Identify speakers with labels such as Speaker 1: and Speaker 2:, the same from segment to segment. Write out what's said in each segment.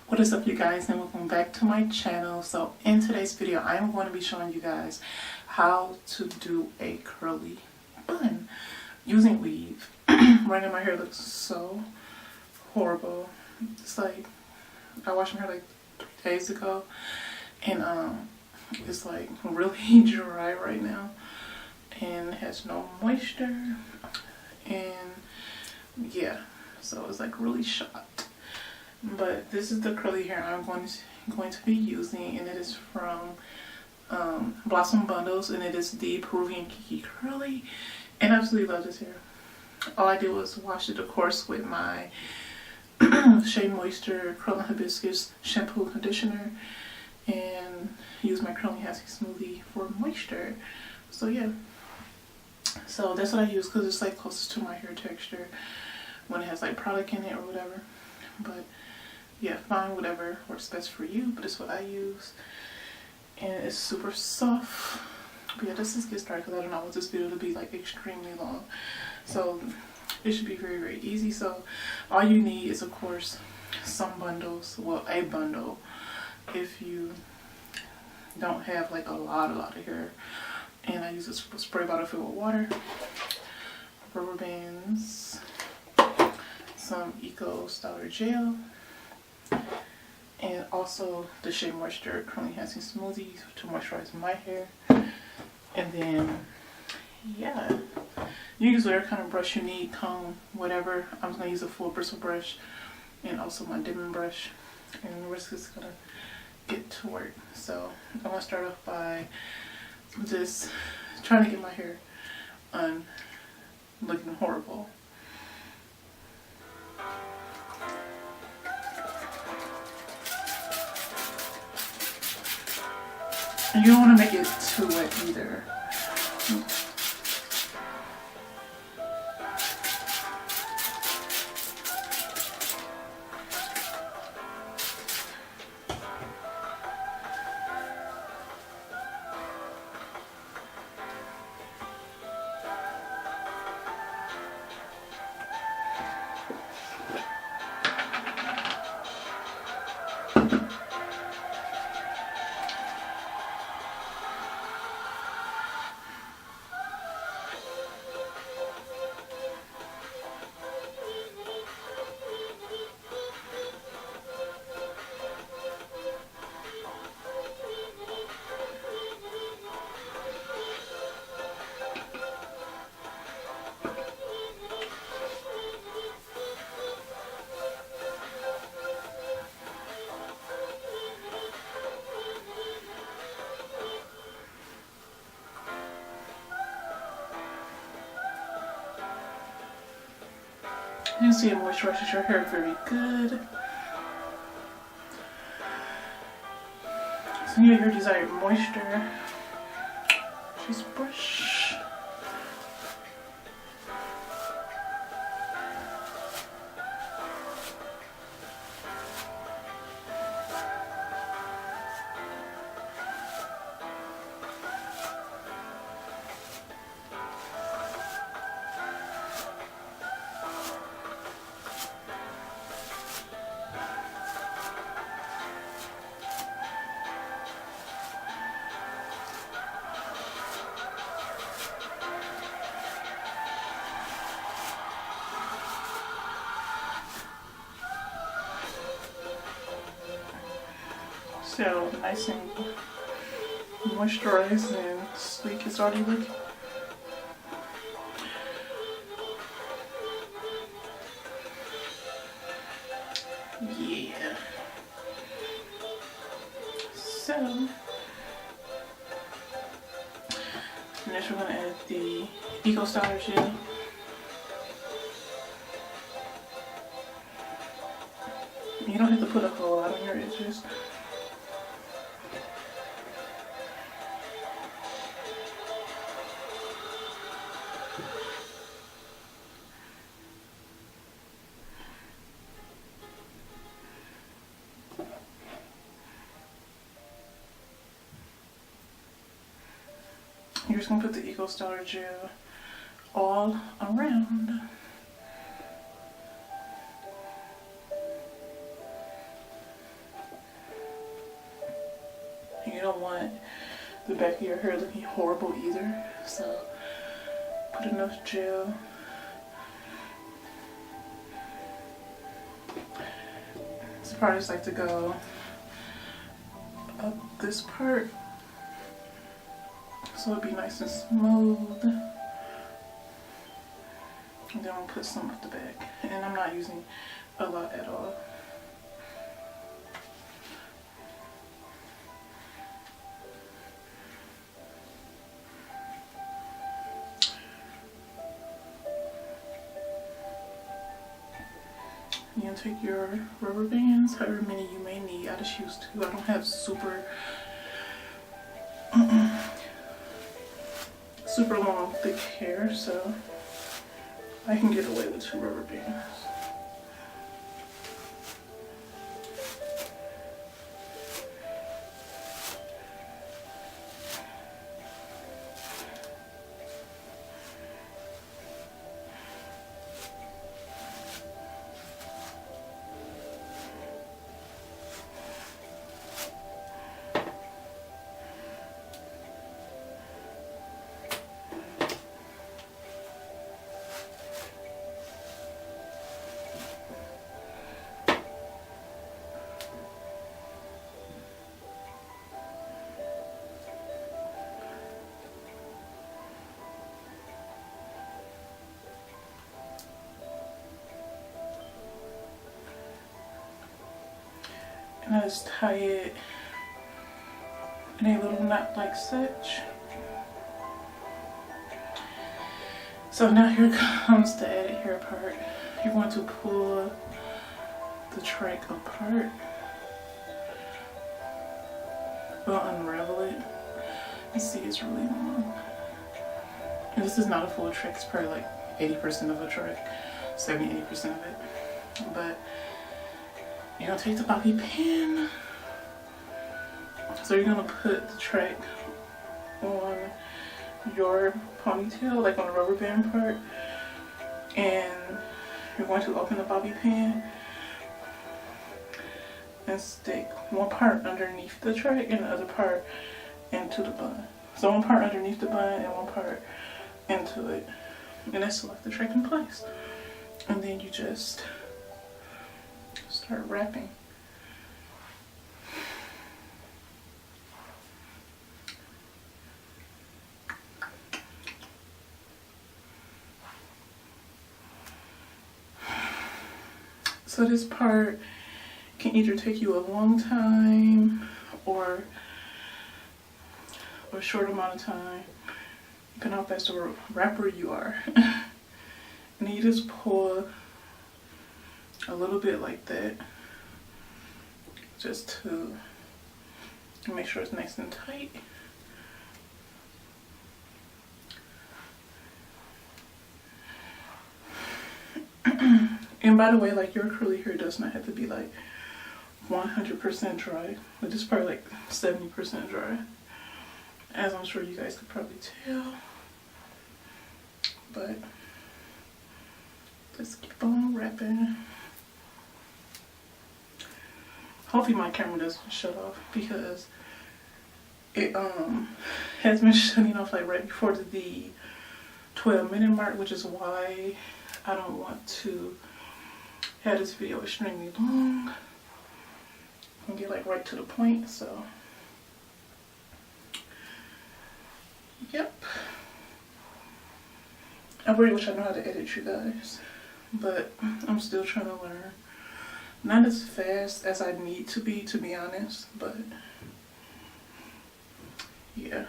Speaker 1: What is up, you guys, and welcome back to my channel. So in today's video I am going to be showing you guys how to do a curly bun using weave. Right now my hair looks so horrible. It's like I washed my hair like 3 days ago and it's like really dry right now and it has no moisture, and yeah, so it's like really shot. But this is the curly hair I'm going to be using, and it is from Blossom Bundles, and it is the Peruvian Kinky Curly, and I absolutely love this hair. All I did was wash it, of course, with my Shea Moisture Curling Hibiscus shampoo conditioner, and use my Curling Happy Smoothie for moisture. So yeah, so that's what I use because it's like closest to my hair texture when it has like product in it or whatever. But yeah, find whatever works best for you, but it's what I use, and it's super soft. But yeah, let's just get started because I don't know what this video to be like extremely long, so it should be very, very easy. So all you need is, of course, some bundles, well, a bundle if you don't have like a lot of hair. And I use a spray bottle filled with water, rubber bands, some Eco Styler gel, and also the Shea Moisture Curling Enhancing Smoothie to moisturize my hair. And then yeah, you use whatever kind of brush you need, comb, whatever. I'm just gonna use a full bristle brush and also my dimming brush, and we're just gonna get to work. So I'm gonna start off by just trying to get my hair looking horrible. And you don't want to make it too wet either. You can see it moisturizes your hair very good. So you have your desired moisture. Just brush. So nice and moisturized and sleek it's already looking. Yeah. So next we're gonna add the Eco Styler gel. You don't have to put a whole lot on your edges. You're just going to put the Eco Styler gel all around. You don't want the back of your hair looking horrible either. So put enough gel. So I just like to go up this part so it'll be nice and smooth. And then I'll put some at the back. And I'm not using a lot at all. You're gonna take your rubber bands, however many you may need. I just use 2. I don't have super super long, thick hair, so I can get away with 2 rubber bands. And I just tie it in a little knot like such. So now here comes the added hair part. You're going to pull the track apart. We'll unravel it. You see it's really long. And this is not a full track, it's probably like 80% of a track, 70-80% of it. But you're gonna take the bobby pin. So you're gonna put the track on your ponytail, like on the rubber band part, and you're going to open the bobby pin and stick one part underneath the track and the other part into the bun. So one part underneath the bun and one part into it, and that's to lock the track in place. And then you just start wrapping. So this part can either take you a long time or a short amount of time, depending on how fast of a wrapper you are. And you just pull a little bit like that, just to make sure it's nice and tight. And by the way, like, your curly hair does not have to be like 100% dry, but it's probably like 70% dry, as I'm sure you guys could probably tell. But let's keep on wrapping. Hopefully my camera doesn't shut off, because it has been shutting off like right before the 12-minute mark, which is why I don't want to have this video extremely long and get like right to the point. So yep, I really wish I knew how to edit, you guys, but I'm still trying to learn. Not as fast as I need to be honest, but yeah,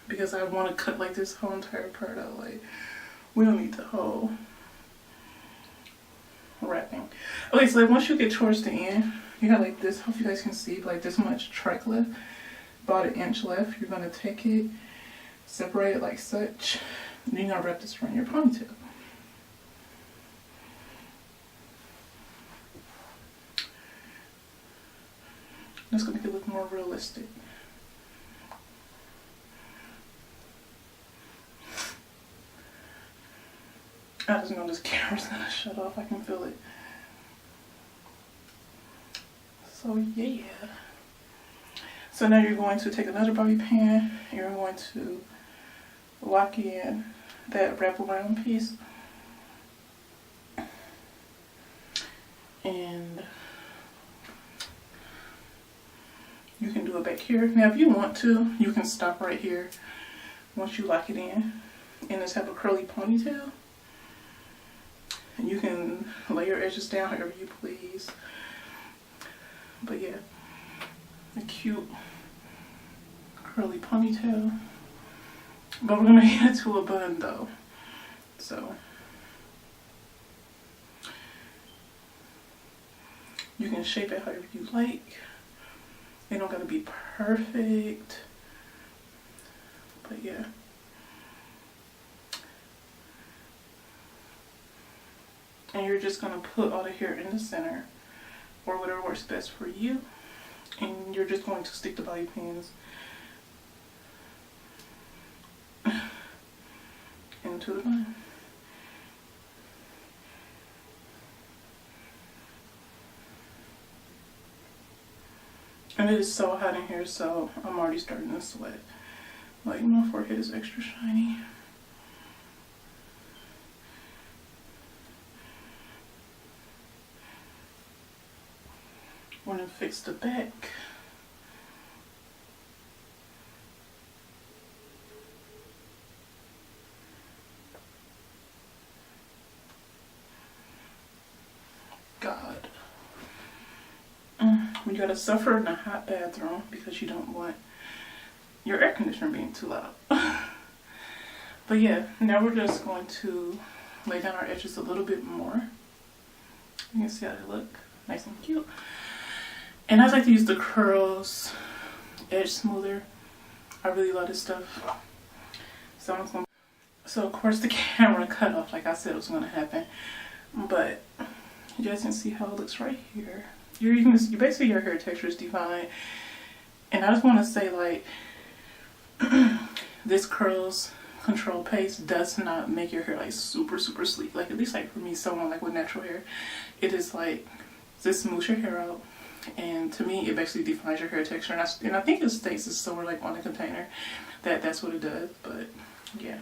Speaker 1: because I want to cut like this whole entire part out. Like, we don't need the whole wrapping. Okay, so like once you get towards the end, you got like this, hope you guys can see, like this much track left, about 1 inch left. You're gonna take it, separate it like such, and you're gonna wrap this around your ponytail. That's gonna make it look more realistic. I just know this camera's gonna shut off. I can feel it. So yeah. So now you're going to take another bobby pin, and you're going to lock in that wraparound piece. And you can do it back here. Now if you want to, you can stop right here once you lock it in and just have a curly ponytail. And you can lay your edges down however you please. But yeah, a cute curly ponytail. But we're gonna get it to a bun though. So you can shape it however you like. It don't gotta be perfect. But yeah. And you're just gonna put all the hair in the center or whatever works best for you. And you're just going to stick the bobby pins into the bun. And it is so hot in here, so I'm already starting to sweat. Like, my forehead is extra shiny. I'm gonna fix the back. God. You gotta suffer in a hot bathroom because you don't want your air conditioner being too loud. But yeah, now we're just going to lay down our edges a little bit more. You can see how they look, nice and cute. And I like to use the Curls Edge Smoother. I really love this stuff. So of course the camera cut off like I said it was gonna happen. But you guys can see how it looks right here. Basically your hair texture is defined. And I just want to say, like, this Curls Control Paste does not make your hair like super sleek. Like, at least like for me, someone like with natural hair, it is like, this smooths your hair out. And to me, it basically defines your hair texture. And I think it states it's somewhere like on the container that that's what it does. But yeah.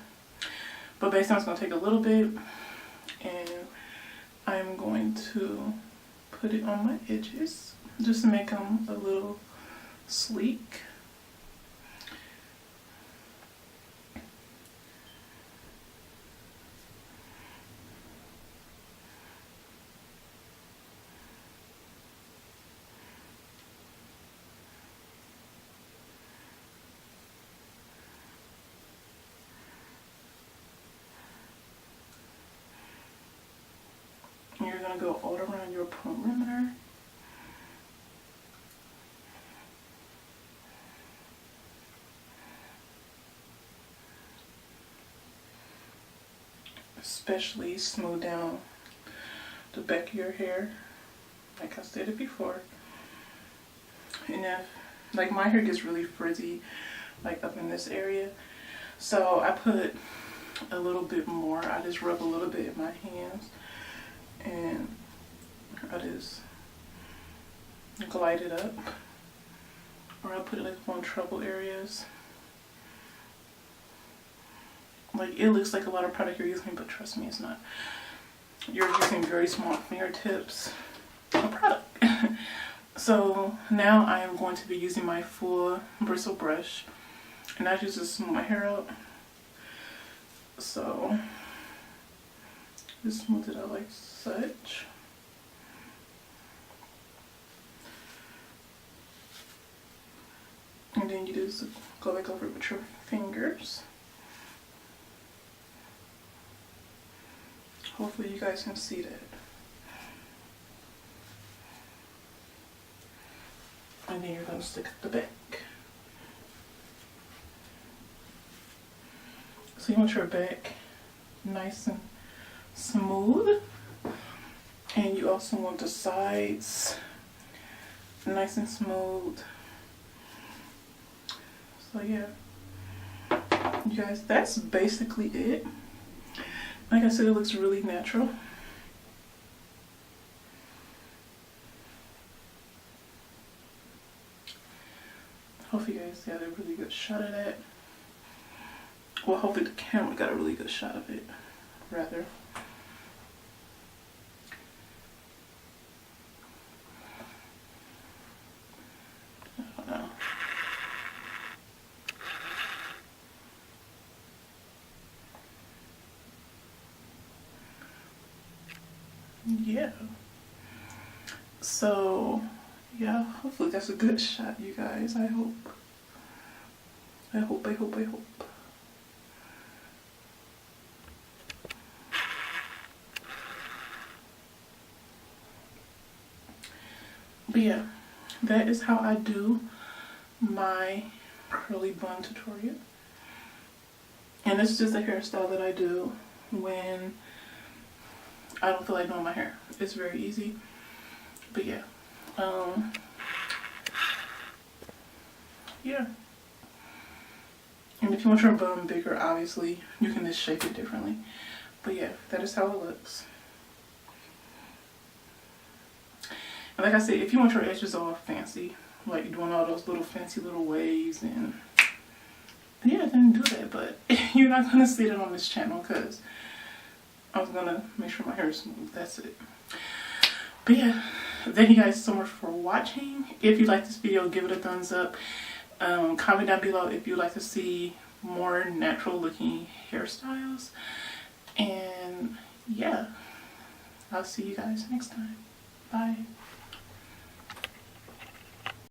Speaker 1: But basically I'm just going to take a little bit and I'm going to put it on my edges just to make them a little sleek. And you're going to go all around your perimeter. Especially smooth down the back of your hair, like I stated before. And if, like, my hair gets really frizzy, like up in this area, so I put a little bit more. I just rub a little bit in my hands and I just glide it up, or I put it like on trouble areas. Like, it looks like a lot of product you're using, but trust me, it's not. You're using very small fingertips of product. So now I am going to be using my full bristle brush, and I just smooth my hair out. So just smooth it out like such. And then you just go back over it with your fingers. Hopefully you guys can see that. And then you're going to stick at the back. So you want your back nice and smooth. And you also want the sides nice and smooth. So yeah, you guys, that's basically it. Like I said, it looks really natural. Hopefully you guys got a really good shot of that. Well, hopefully the camera got a really good shot of it, rather. I don't know. Yeah. So, yeah, hopefully that's a good shot, you guys. I hope. I hope. But yeah, that is how I do my curly bun tutorial. And this is just a hairstyle that I do when I don't feel like doing my hair. It's very easy. But yeah. Yeah. And if you want your bun bigger, obviously, you can just shape it differently. But yeah, that is how it looks. And like I said, if you want your edges all fancy, like doing all those little fancy little waves, and yeah, then do that. But you're not going to see it on this channel because I was going to make sure my hair is smooth. That's it. But yeah, thank you guys so much for watching. If you like this video, give it a thumbs up. Comment down below if you'd like to see more natural looking hairstyles. And yeah, I'll see you guys next time. Bye.